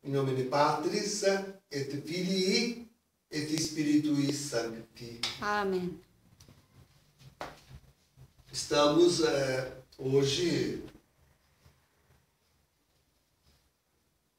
in nomine Patris et Filii et Spiritui Sancti. Amém. Estamos hoje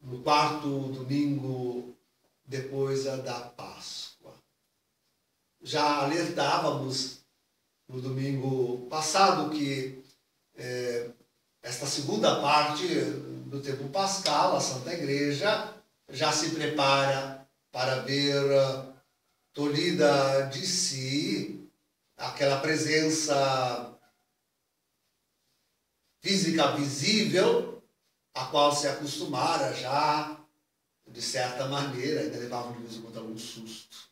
no quarto domingo depois da Páscoa. Já alertávamos no domingo passado que esta segunda parte do tempo pascal, a Santa Igreja já se prepara para ver tolhida de si aquela presença física visível a qual se acostumara já, de certa maneira, ainda levava de vez em quando algum susto,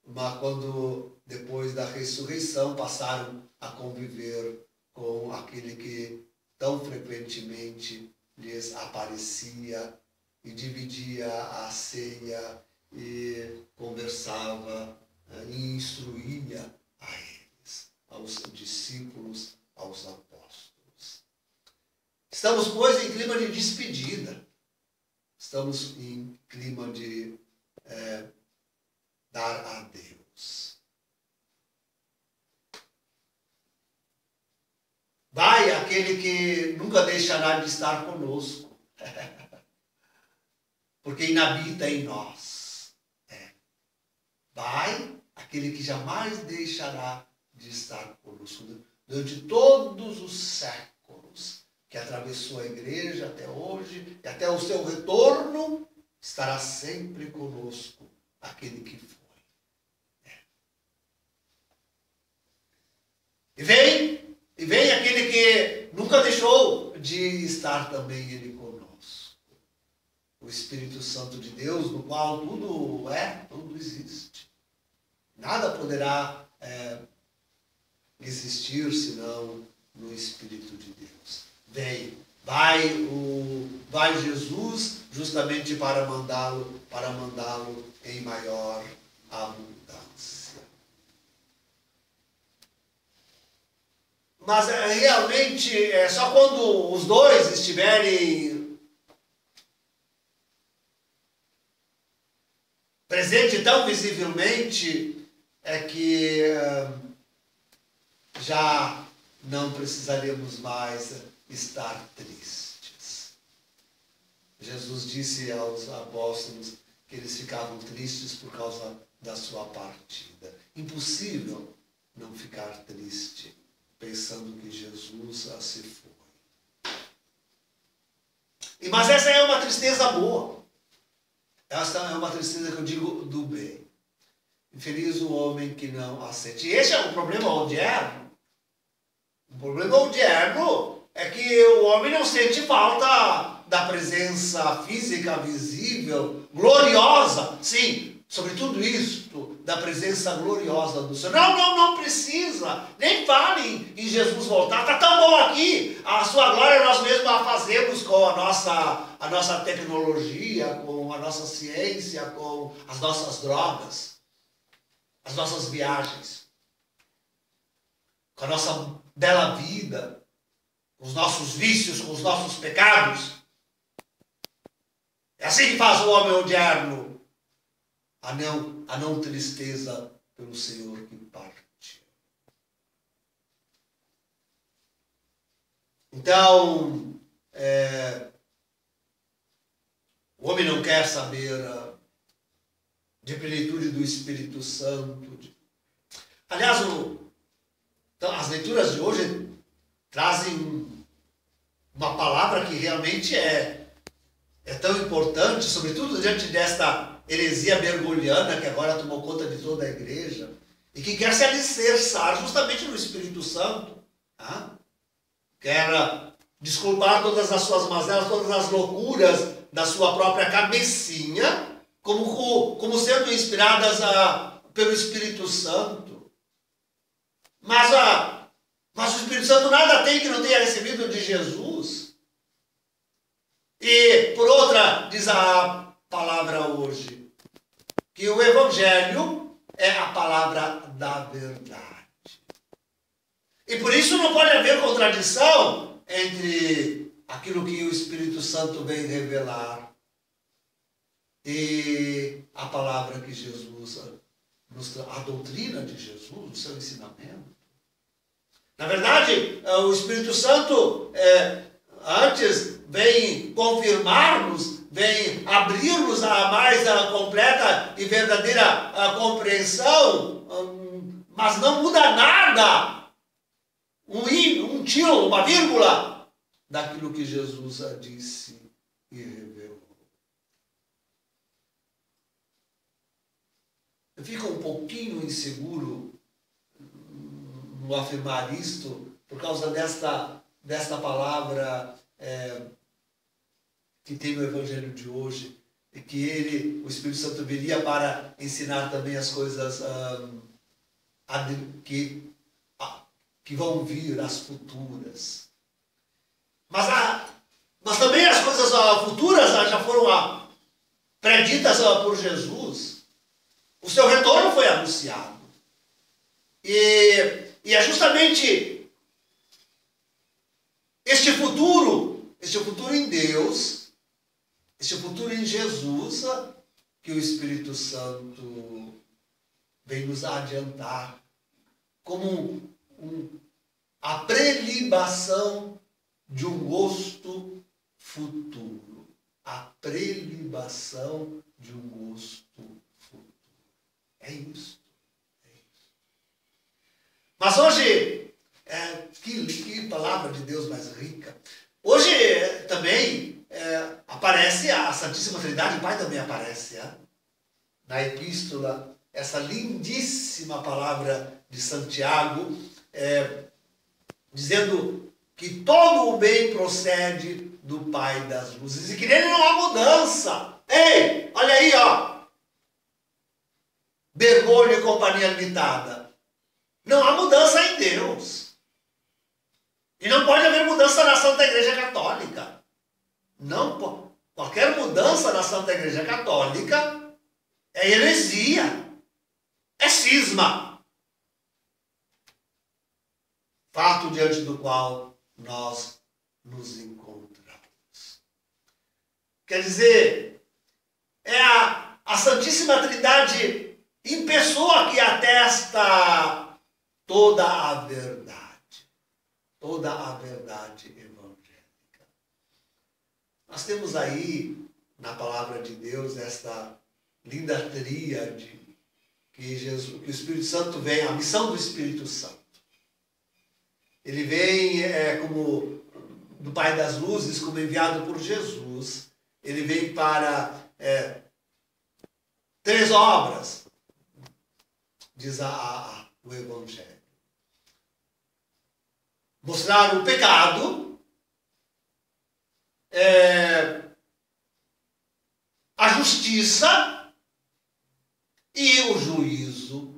mas quando depois da ressurreição passaram a conviver com aquele que tão frequentemente lhes aparecia e dividia a ceia e conversava e instruía a eles, aos discípulos, aos apóstolos. Estamos, pois, em clima de despedida. Estamos em clima de dar adeus. Vai aquele que nunca deixará de estar conosco, porque inabita em nós. Vai aquele que jamais deixará de estar conosco durante todos os séculos que atravessou a igreja até hoje e até o seu retorno, estará sempre conosco aquele que foi. E vem aquele que nunca deixou de estar também ele conosco. O Espírito Santo de Deus, no qual tudo existe. Nada poderá existir senão no Espírito de Deus. Vai Jesus justamente para mandá-lo em maior abundância. Mas realmente só quando os dois estiverem presentes tão visivelmente é que já não precisaremos mais estar tristes. Jesus disse aos apóstolos que eles ficavam tristes por causa da sua partida. Impossível não ficar triste pensando que Jesus se foi. Mas essa é uma tristeza boa. Essa é uma tristeza que eu digo do bem. Infeliz o homem que não aceite. E esse é um problema odierno. O problema odierno é que o homem não sente falta da presença física, visível, gloriosa. Sim, sobre tudo isto, da presença gloriosa do Senhor. Não precisa. Nem fale em Jesus voltar. Está tão bom aqui. A sua glória nós mesmos a fazemos com a nossa tecnologia, com a nossa ciência, com as nossas drogas, as nossas viagens, com a nossa bela vida, com os nossos vícios, com os nossos pecados. É assim que faz o homem odierno. A não tristeza pelo Senhor que parte. Então, o homem não quer saber de plenitude do Espírito Santo. Aliás, as leituras de hoje trazem uma palavra que realmente é tão importante, sobretudo diante desta heresia bergogliana que agora tomou conta de toda a igreja e que quer se alicerçar justamente no Espírito Santo. Quer desculpar todas as suas mazelas, todas as loucuras da sua própria cabecinha como sendo inspiradas pelo Espírito Santo. Mas o Espírito Santo nada tem que não tenha recebido de Jesus. E, por outra, diz a palavra hoje, que o Evangelho é a palavra da verdade. E por isso não pode haver contradição entre aquilo que o Espírito Santo vem revelar e a palavra que Jesus, a doutrina de Jesus, o seu ensinamento. Na verdade, o Espírito Santo antes vem confirmar-nos, vem abrir-nos a mais completa e verdadeira compreensão, mas não muda nada, um tiro, uma vírgula, daquilo que Jesus disse e revelou. Eu fico um pouquinho inseguro no afirmar isto, por causa desta palavra que tem no Evangelho de hoje, e que o Espírito Santo viria para ensinar também as coisas que vão vir, as futuras. Mas também as coisas futuras já foram preditas por Jesus. O seu retorno foi anunciado. E é justamente este futuro em Deus, este futuro em Jesus, que o Espírito Santo vem nos adiantar como a prelibação de um gosto futuro. A prelibação de um gosto futuro. É isso. Mas hoje, que palavra de Deus mais rica. Hoje também aparece a Santíssima Trindade, o Pai também aparece na epístola, essa lindíssima palavra de Santiago, dizendo que todo o bem procede do Pai das luzes e que nele não há mudança. Ei, olha aí, Bergoglio e Companhia Limitada. Não há mudança em Deus. E não pode haver mudança na Santa Igreja Católica. Não, qualquer mudança na Santa Igreja Católica é heresia. É cisma. Fato diante do qual nós nos encontramos. Quer dizer, é a Santíssima Trindade em pessoa que atesta toda a verdade evangélica. Nós temos aí, na palavra de Deus, esta linda tríade que o Espírito Santo vem, a missão do Espírito Santo. Ele vem como do Pai das Luzes, como enviado por Jesus. Ele vem para 3 obras, diz o Evangelho. Mostrar o pecado, a justiça e o juízo.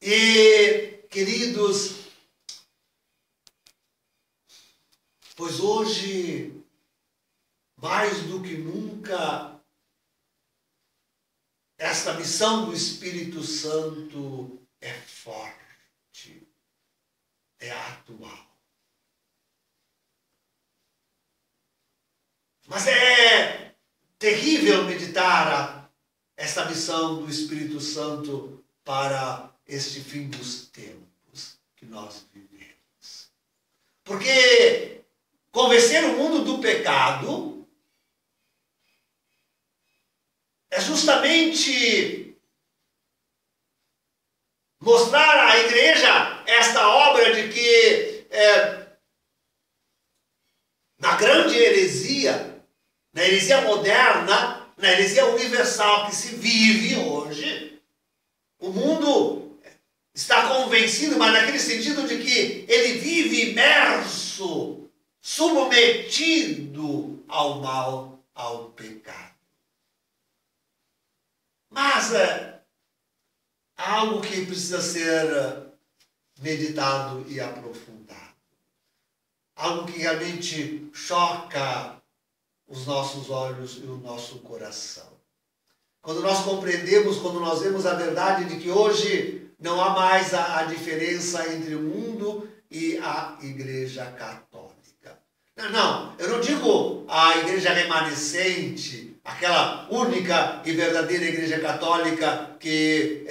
E, queridos, pois hoje, mais do que nunca, esta missão do Espírito Santo é forte, é atual. Mas é terrível meditar esta missão do Espírito Santo para este fim dos tempos que nós vivemos. Porque convencer o mundo do pecado é justamente mostrar à igreja esta obra de que na grande heresia, na heresia moderna, na heresia universal que se vive hoje, o mundo está convencido, mas naquele sentido de que ele vive imerso, submetido ao mal, ao pecado. Mas há algo que precisa ser meditado e aprofundado. Algo que realmente choca os nossos olhos e o nosso coração. Quando nós compreendemos, quando nós vemos a verdade de que hoje não há mais a diferença entre o mundo e a Igreja Católica. Não, eu não digo a igreja remanescente, aquela única e verdadeira igreja católica que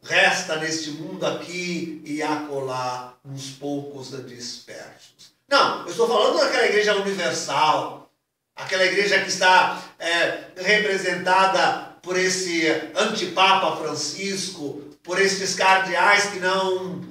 resta neste mundo aqui e acolá, uns poucos dispersos. Não, eu estou falando daquela igreja universal, aquela igreja que está representada por esse antipapa Francisco, por esses cardeais que não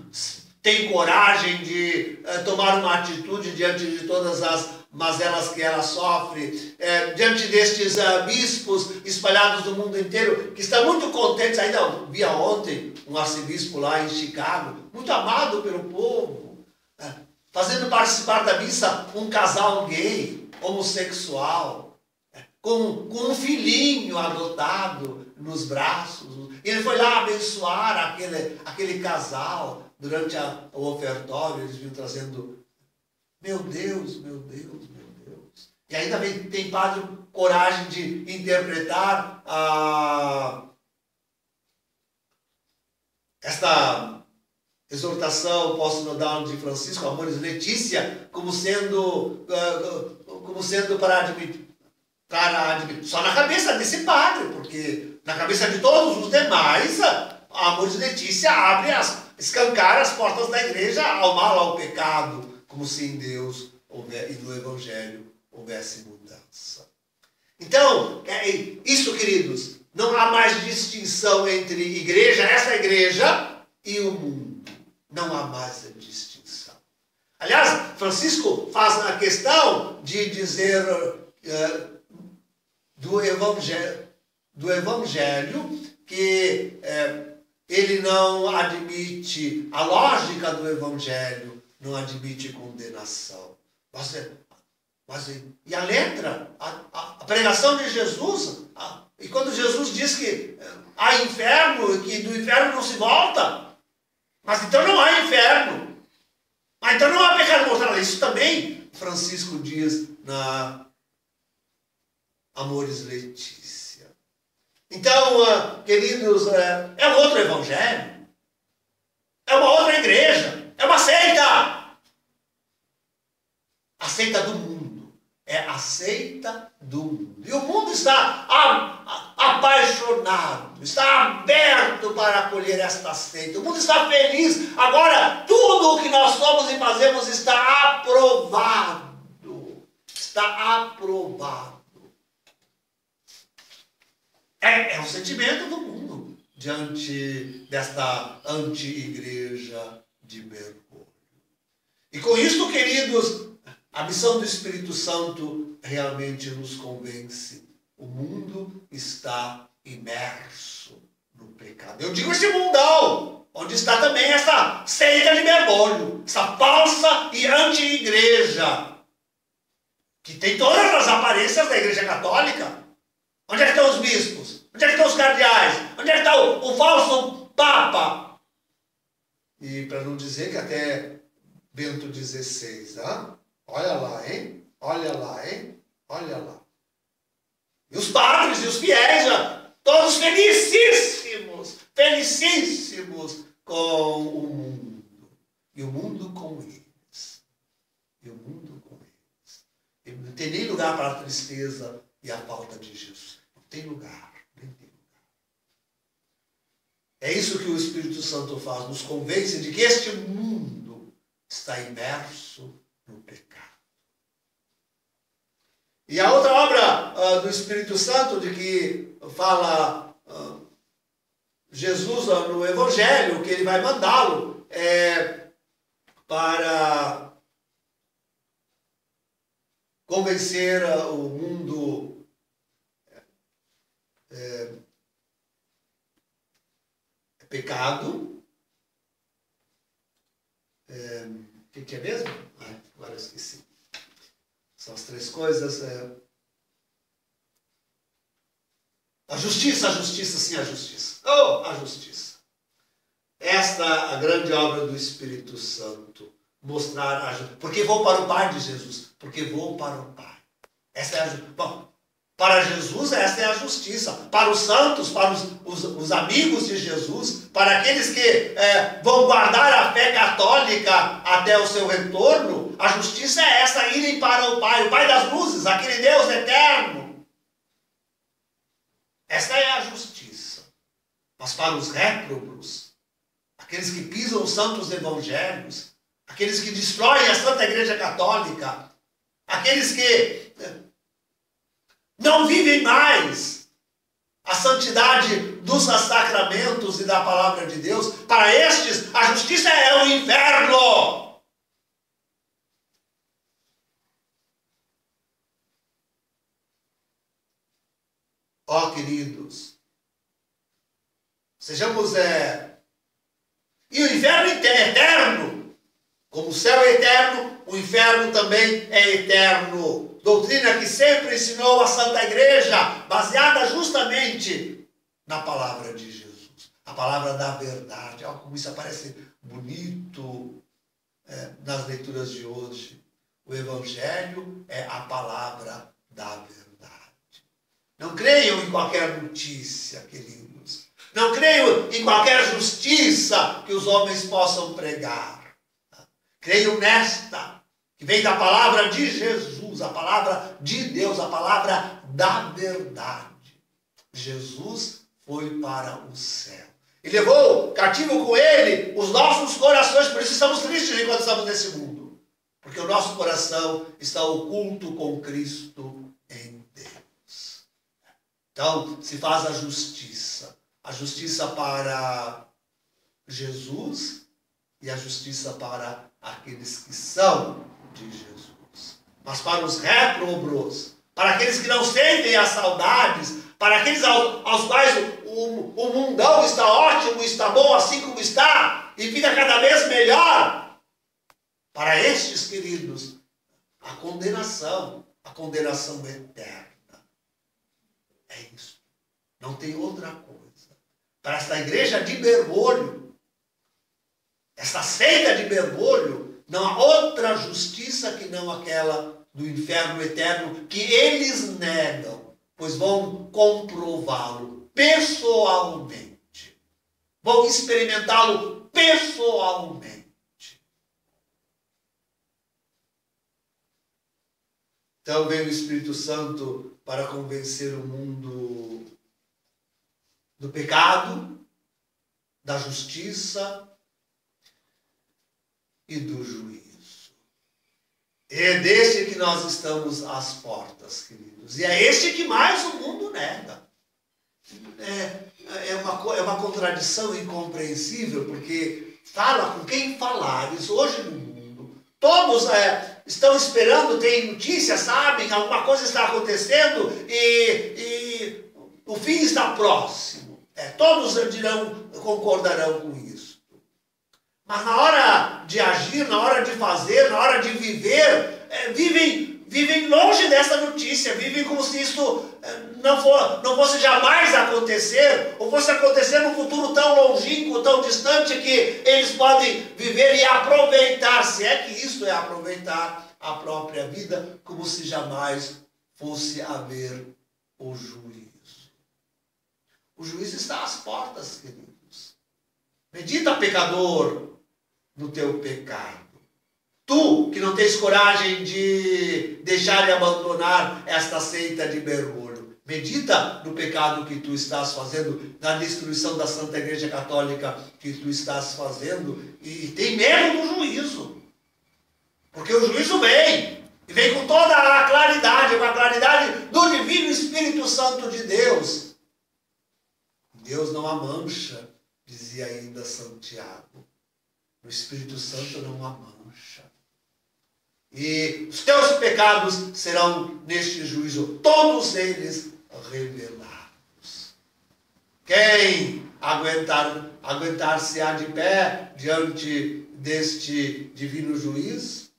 têm coragem de tomar uma atitude diante de todas as mazelas que ela sofre, diante destes bispos espalhados no mundo inteiro, que estão muito contentes. Ainda via ontem um arcebispo lá em Chicago, muito amado pelo povo, fazendo participar da missa um casal gay, homossexual, com um filhinho adotado nos braços. Ele foi lá abençoar aquele casal durante o ofertório. Eles vinham trazendo, meu Deus, meu Deus, meu Deus. E ainda tem padre coragem de interpretar esta exortação pós-sinodal de Francisco, Amoris Laetitia, como sendo para admitir, só na cabeça desse padre, porque na cabeça de todos os demais, a Amoris Laetitia escancara as portas da igreja ao mal, ao pecado, como se em Deus e no Evangelho houvesse mudança. Então, isso, queridos, não há mais distinção entre igreja, essa igreja, e o mundo. Não há mais a distinção. Aliás, Francisco faz a questão de dizer do Evangelho que ele não admite, a lógica do Evangelho não admite condenação. E a letra, a pregação de Jesus, e quando Jesus diz que há inferno e que do inferno não se volta, mas então não há inferno, mas então não há pecado mortal. Isso também Francisco diz na Amoris Laetitia. Então, queridos, é um outro evangelho, é uma outra igreja, é uma seita. A seita do mundo. É a seita do mundo. E o mundo está apaixonado, está aberto para acolher esta seita. O mundo está feliz. Agora, tudo o que nós somos e fazemos está aprovado. Está aprovado. É o sentimento do mundo diante desta anti-igreja de mergulho. E com isso, queridos, a missão do Espírito Santo realmente nos convence. O mundo está imerso no pecado. Eu digo esse mundão, onde está também essa seita de mergulho, essa falsa e anti-igreja, que tem todas as aparências da Igreja Católica. Onde é que estão os bispos? Onde é que estão os cardeais? Onde é que está o falso Papa? E para não dizer que até Bento XVI, olha lá, hein? Olha lá, hein? Olha lá. E os padres e os fiéis, todos felicíssimos, felicíssimos com o mundo. E o mundo com eles. E o mundo com eles. E não tem nem lugar para a tristeza e a falta de Jesus. Não tem lugar, nem tem lugar. É isso que o Espírito Santo faz, nos convence de que este mundo está imerso no pecado. E a outra obra do Espírito Santo, de que fala Jesus no Evangelho, que ele vai mandá-lo para convencer o mundo pecado. O que é mesmo? Agora eu esqueci. São as três coisas. A justiça, sim, a justiça. Oh, a justiça. Esta é a grande obra do Espírito Santo. Mostrar a justiça. Porque vou para o Pai de Jesus. Porque vou para o Pai. Essa é a justiça. Bom, para Jesus, esta é a justiça. Para os santos, para os amigos de Jesus, para aqueles que vão guardar a fé católica até o seu retorno, a justiça é essa, irem para o Pai das luzes, aquele Deus eterno. Esta é a justiça. Mas para os réprobos, aqueles que pisam os santos evangelhos, aqueles que destroem a Santa Igreja Católica, aqueles que não vivem mais a santidade dos sacramentos e da palavra de Deus, para estes a justiça é o inferno. Ó, queridos, sejamos e o inferno é eterno. Como o céu é eterno, o inferno também é eterno. Doutrina que sempre ensinou a Santa Igreja, baseada justamente na palavra de Jesus. A palavra da verdade. Olha como isso aparece bonito nas leituras de hoje. O Evangelho é a palavra da verdade. Não creiam em qualquer notícia, queridos. Não creiam em qualquer justiça que os homens possam pregar. Creiam nesta, que vem da palavra de Jesus, a palavra de Deus, a palavra da verdade. Jesus foi para o céu. E levou cativo com ele os nossos corações. Por isso estamos tristes enquanto estamos nesse mundo. Porque o nosso coração está oculto com Cristo em Deus. Então, se faz a justiça. A justiça para Jesus e a justiça para aqueles que são de Jesus. Mas para os réprobos, para aqueles que não sentem as saudades, para aqueles aos quais o mundão está ótimo, está bom assim como está, e fica cada vez melhor, para estes, queridos, a condenação eterna. É isso. Não tem outra coisa. Para esta igreja de Bergoglio, esta seita de Bergoglio, não há outra justiça que não aquela do inferno eterno, que eles negam, pois vão comprová-lo pessoalmente. Vão experimentá-lo pessoalmente. Então veio o Espírito Santo para convencer o mundo do pecado, da justiça e do juízo. É deste que nós estamos às portas, queridos. E é este que mais o mundo nega. É uma contradição incompreensível, porque fala com quem falares hoje no mundo. Todos estão esperando, têm notícias, sabem, alguma coisa está acontecendo e o fim está próximo. Todos concordarão com isso. Mas na hora de agir, na hora de fazer, na hora de viver, vivem longe dessa notícia, vivem como se isso não fosse jamais acontecer, ou fosse acontecer num futuro tão longínquo, tão distante, que eles podem viver e aproveitar, se é que isso é aproveitar a própria vida, como se jamais fosse haver o juízo. O juízo está às portas, queridos. Medita, pecador, no teu pecado. Tu, que não tens coragem de deixar e abandonar esta seita de Bergoglio, medita no pecado que tu estás fazendo, na destruição da Santa Igreja Católica que tu estás fazendo, e tem medo do juízo. Porque o juízo vem, e vem com toda a claridade, com a claridade do Divino Espírito Santo de Deus. Deus não há mancha, dizia ainda Santiago. No Espírito Santo não há mancha. E os teus pecados serão neste juízo, todos eles revelados. Quem aguentar-se-á de pé diante deste divino juiz?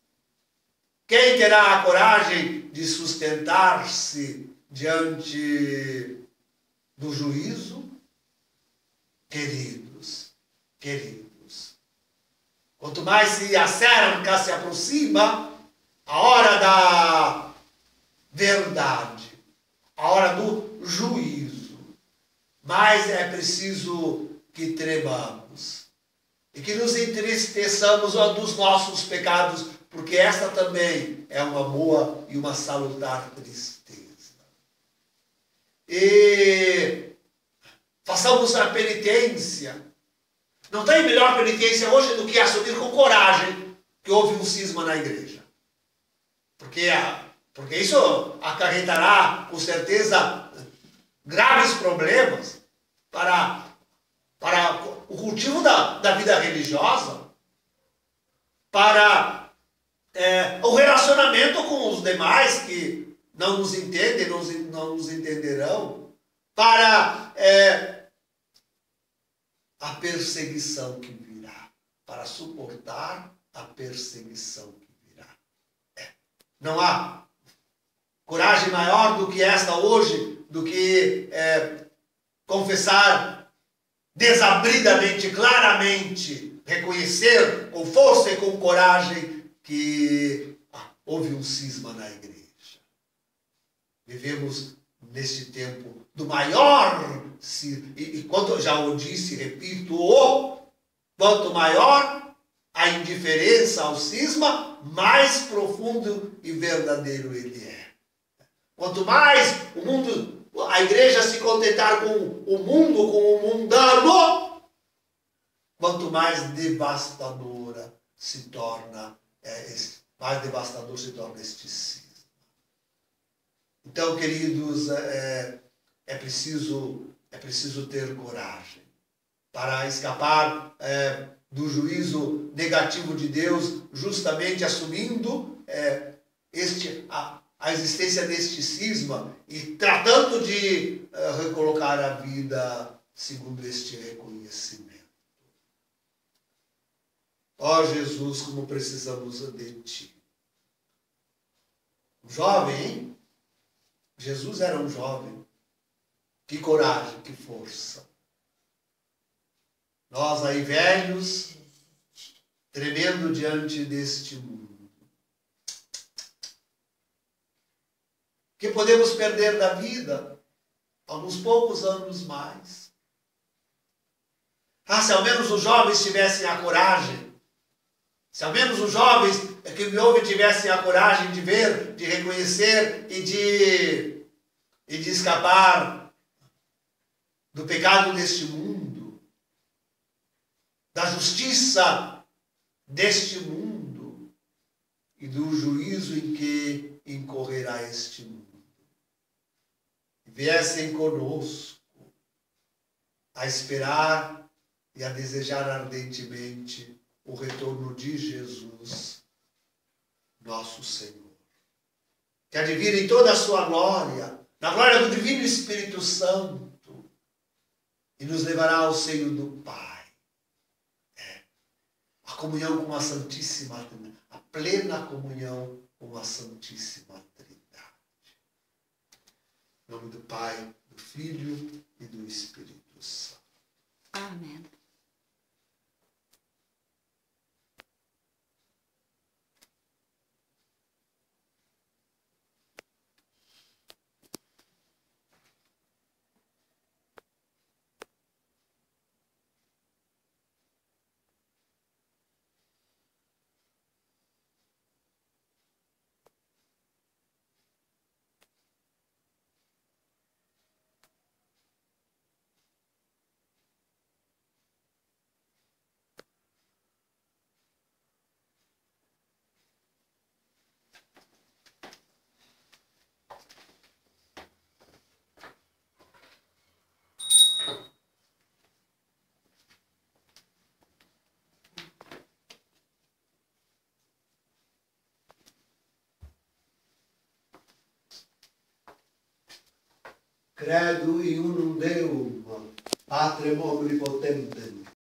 Quem terá a coragem de sustentar-se diante do juízo? Queridos, quanto mais se acerca, se aproxima a hora da verdade, a hora do juízo, mais é preciso que tremamos e que nos entristeçamos dos nossos pecados, porque esta também é uma boa e uma salutar tristeza. E façamos a penitência. Não tem melhor penitência hoje do que assumir com coragem que houve um cisma na igreja. Porque isso acarretará, com certeza, graves problemas para o cultivo da vida religiosa, para o relacionamento com os demais que não nos entendem, não nos entenderão, para a perseguição que virá, para suportar a perseguição que virá. Não há coragem maior do que esta hoje, do que confessar desabridamente, claramente, reconhecer com força e com coragem que houve um cisma na igreja. Vivemos neste tempo do maior, e quanto eu já o disse, repito, quanto maior a indiferença ao cisma, mais profundo e verdadeiro ele é. Quanto mais a igreja se contentar com o mundo, com o mundano, quanto mais devastadora se torna, mais devastador se torna este cisma. Então, queridos, é preciso ter coragem para escapar do juízo negativo de Deus, justamente assumindo a existência deste cisma e tratando de recolocar a vida segundo este reconhecimento. Ó Jesus, como precisamos de Ti. Um jovem, hein? Jesus era um jovem. Que coragem, que força. Nós aí velhos, tremendo diante deste mundo. Que podemos perder da vida alguns poucos anos mais. Se ao menos os jovens tivessem a coragem, se ao menos os jovens que me ouvem tivessem a coragem de ver, de reconhecer e de escapar do pecado deste mundo, da justiça deste mundo e do juízo em que incorrerá este mundo. Viessem conosco a esperar e a desejar ardentemente o retorno de Jesus, nosso Senhor. Que há de vir em toda a sua glória, na glória do Divino Espírito Santo, e nos levará ao seio do Pai. A comunhão com a Santíssima Trindade, a plena comunhão com a Santíssima Trindade. Em nome do Pai, do Filho e do Espírito Santo. Amém. Credo in unum Deum, Patrem omnipotentem,